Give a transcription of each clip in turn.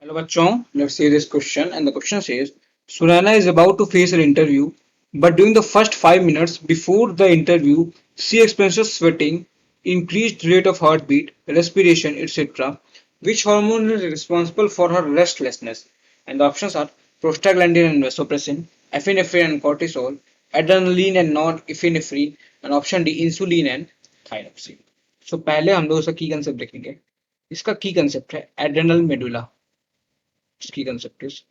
Hello bachon, let's see this question and the question says Surana is about to face an interview but during the first 5 minutes before the interview she experiences sweating, increased rate of heartbeat, respiration etc. Which hormone is responsible for her restlessness? And the options are prostaglandin and vasopressin, epinephrine and cortisol, adrenaline and non-epinephrine and option D insulin and thyroxine. So पहले हम लोग इसका की concept देखेंगे. इसका की concept है adrenal medulla. Key concept is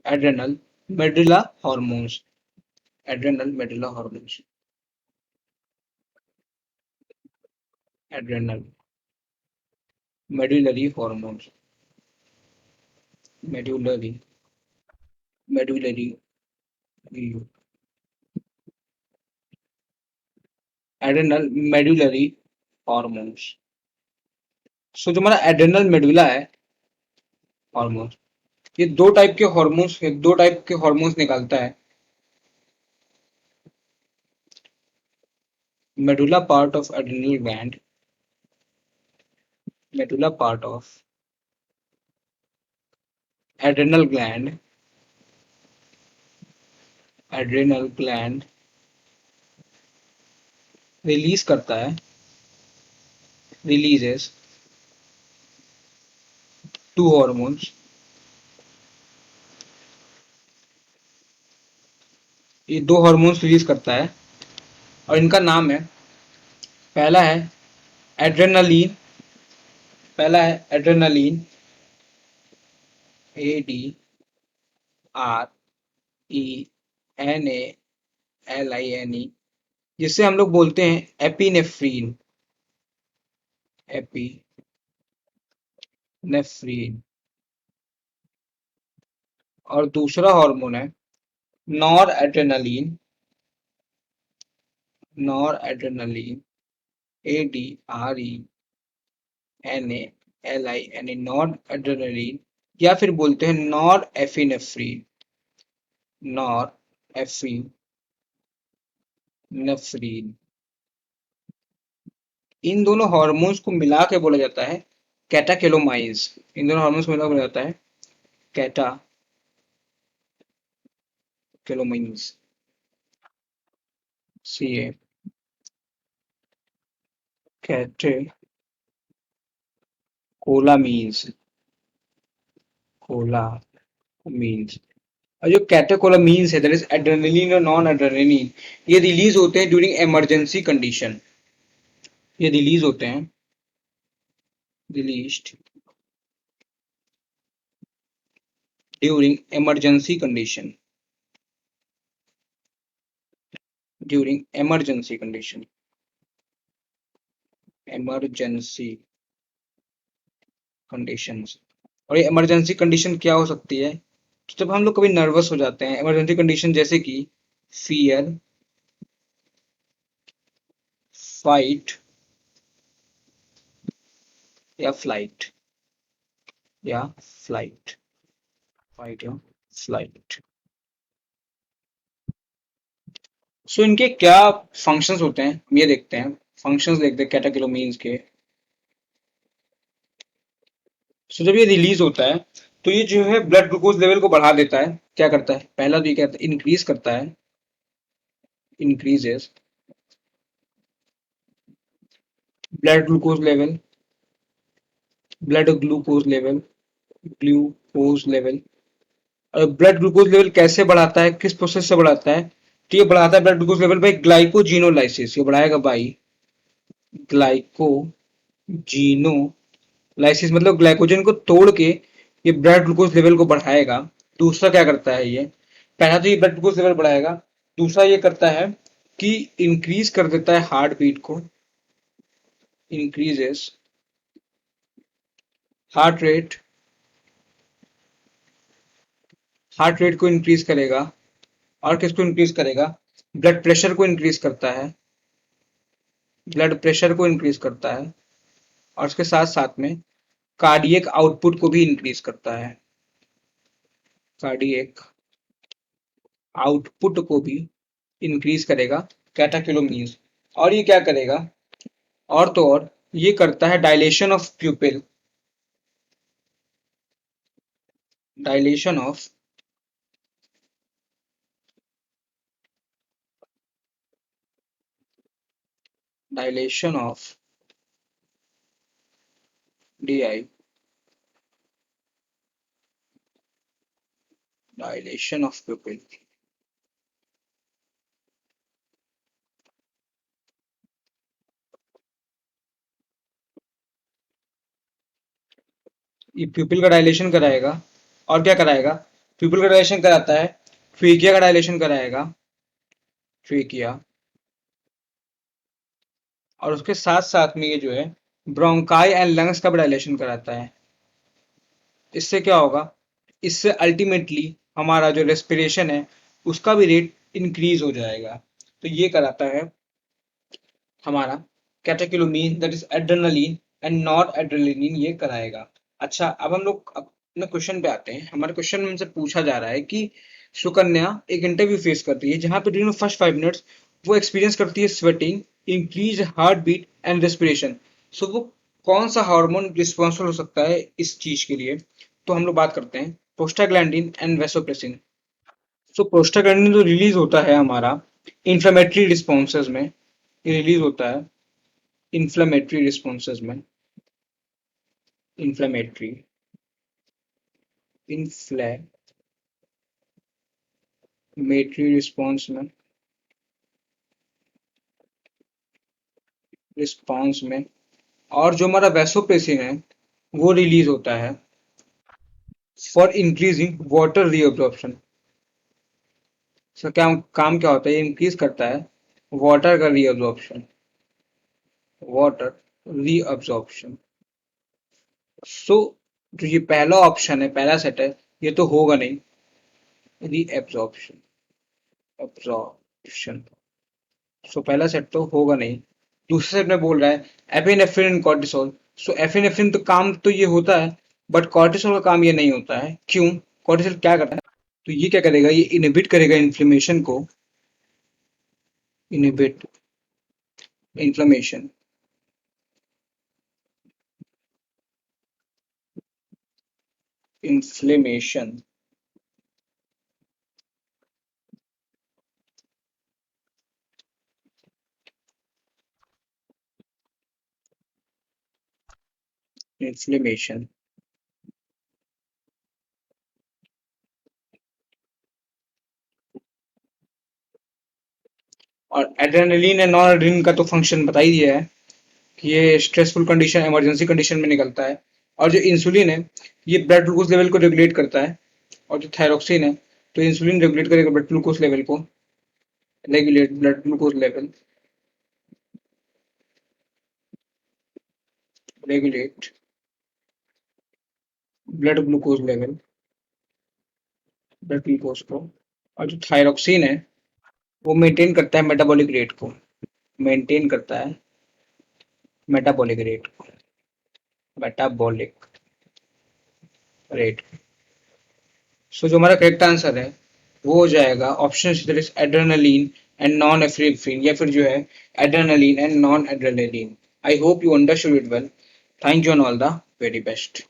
adrenal medulla hormones. Adrenal medulla hormones. Adrenal medullary hormones. Medullary medullary adrenal medullary hormones. सो जो हमारा एड्रेनल मेडुला है हार्मोन्स, ये दो टाइप के हार्मोन्स निकालता है. Medulla part of adrenal gland, medulla part of adrenal gland, adrenal gland release करता है, रिलीजेस टू हार्मोन्स. ये दो हार्मोन्स रिलीज करता है और इनका नाम है, पहला है एड्रेनालीन, पहला है एड्रेनालीन, ADRENALINE, जिससे हम लोग बोलते हैं एपिनेफ्रीन. एपिनेफ्रीन. और दूसरा हार्मोन है नॉर एड्रेनालीन, नॉर एड्रेनालीन, ADRENALINE, नॉर एड्रेनालीन, या फिर बोलते हैं नॉर एफिनेफ्रीन, नॉर एफिनेफ्रीन. इन दोनों हार्मोन्स को मिला के बोला जाता है कैटाकेलोमाइंस. इन दोनों हार्मोन्स को मिला के बोला जाता है कैटाकेलोमाइंस. CA catecholamines, कोलामीन्स. और जो कैटेकोलामीन्स है दैट इज एड्रेनलिन और नॉन एड्रेनलिन, ये रिलीज होते हैं ड्यूरिंग इमरजेंसी कंडीशन. ये रिलीज होते हैं, released during emergency condition, during emergency condition, emergency conditions. और ये इमरजेंसी कंडीशन क्या हो सकती है? तो जब हम लोग कभी नर्वस हो जाते हैं, इमरजेंसी कंडीशन जैसे कि फियर, फाइट या फ्लाइट, या फ्लाइट, फाइट या फ्लाइट. सो इनके क्या फंक्शंस होते हैं हम ये देखते हैं. फंक्शंस देखते हैं कैटेकोलामीन्स के. सो जब ये रिलीज होता है तो ये जो है ब्लड ग्लूकोज लेवल को बढ़ा देता है. क्या करता है? पहला तो ये कहता है इंक्रीज करता है, increases blood glucose level, blood glucose level, glucose level. और ब्लड ग्लूकोज लेवल कैसे बढ़ाता है, किस प्रोसेस से बढ़ाता है? तो ये बढ़ाता है blood glucose level by glycogenolysis. ये बढ़ाएगा बाई ग्लाइकोजीनोलाइसिस, मतलब ग्लाइकोजन को तोड़ के ये ब्लड ग्लूकोज लेवल को बढ़ाएगा. दूसरा क्या करता है ये? पहला तो ये ब्लड ग्लूकोज लेवल बढ़ाएगा. दूसरा ये करता है कि इंक्रीज कर देता है हार्ट बीट को, increases heart rate, heart rate को इंक्रीज करेगा. और किसको इंक्रीज करेगा? ब्लड प्रेशर को इंक्रीज करता है, ब्लड प्रेशर को इंक्रीज करता है. और उसके साथ साथ में कार्डियक आउटपुट को भी इंक्रीज करता है, कार्डियक आउटपुट को भी इंक्रीज करेगा कैटाकोलामीन्स. और ये क्या करेगा? और तो और ये करता है dilation of प्यूपिल, dilation of dilation of di dilation of pupil. ये प्यूपिल का डायलेशन कराएगा और क्या कराएगा? प्यूपिल का डायलेशन कराता है, ट्रेकिया का डायलेशन कराएगा, ट्रेकिया, और उसके साथ साथ में ये जो है ब्रोंकाई एंड लंग्स का भी डायलेशन कराता है। इससे क्या होगा? इससे अल्टीमेटली हमारा जो रेस्पिरेशन है उसका भी रेट इंक्रीज हो जाएगा। तो ये कराता है हमारा catecholamine, that is adrenaline and not adrenaline, ये कराएगा। अच्छा, अब हम लोग अपने क्वेश्चन पे आते हैं। हमारे क्वेश्चन में हमसे पूछा जा रहा है कि सुकन्या एक इंटरव्यू फेस करती है जहां पे ड्यूरिंग फर्स्ट 5 मिनट्स वो एक्सपीरियंस करती है sweating, increase heart beat and respiration. So वो कौन सा हार्मोन रिस्पॉन्सिबल हो सकता है इस चीज के लिए? तो हम लोग बात करते हैं prostaglandin and vasopressin. So prostaglandin जो रिलीज होता है हमारा इंफ्लेमेटरी रिस्पॉन्सेज में, ये रिलीज होता है इन्फ्लेमेटरी रिस्पॉन्सेज में, इन्फ्लेमेटरी इन्फ्लेमेटरी रिस्पॉन्स में, रिस्पॉन्स में। और जो हमारा वैसोप्रेसिन है वो रिलीज होता है फॉर इंक्रीजिंग वाटर रीअब्जॉर्प्शन। इसका क्या काम, क्या होता है? ये इंक्रीज करता है वाटर का रीअब्जॉर्प्शन, वाटर रीअब्जॉर्प्शन। सो जो ये पहला ऑप्शन है, पहला सेट है, ये तो होगा नहीं, रीअब्जॉर्प्शन, एब्जॉर्प्शन। सो पहला सेट तो होगा नहीं। दूसरे सेट में बोल रहा है epinephrine and cortisol. So epinephrine तो काम तो ये होता है, बट कॉर्टिसोल का काम ये नहीं होता है। क्यों? कॉर्टिसोल क्या करता है? तो ये क्या करेगा? ये इनहिबिट करेगा इन्फ्लेमेशन को, इनहिबिट इन्फ्लेमेशन, इन्फ्लेमेशन, इन्फ्लेमेशन। और एड्रेनलिन एंड नॉर एड्रेनलिन का तो फंक्शन बता ही दिया है कि ये स्ट्रेसफुल कंडीशन, इमरजेंसी कंडीशन में निकलता है। और जो इंसुलिन है ये ब्लड ग्लूकोज लेवल को रेगुलेट करता है। और जो थायरोक्सिन है तो इंसुलिन रेगुलेट करेगा ब्लड ग्लूकोज लेवल को, regulate blood glucose level, regulate blood glucose level, blood glucose को। और जो थायरोक्सिन है वो मेंटेन करता है मेटाबॉलिक रेट को, मेंटेन करता है मेटाबॉलिक रेट को, मेटाबॉलिक रेट। सो जो हमारा करेक्ट आंसर है वो हो जाएगा ऑप्शन एड्रेनलिन एंड नॉन एफ्रिफ्रिन, या फिर जो है adrenaline and non adrenaline. I hope you understood it well. Thank you and all the very best.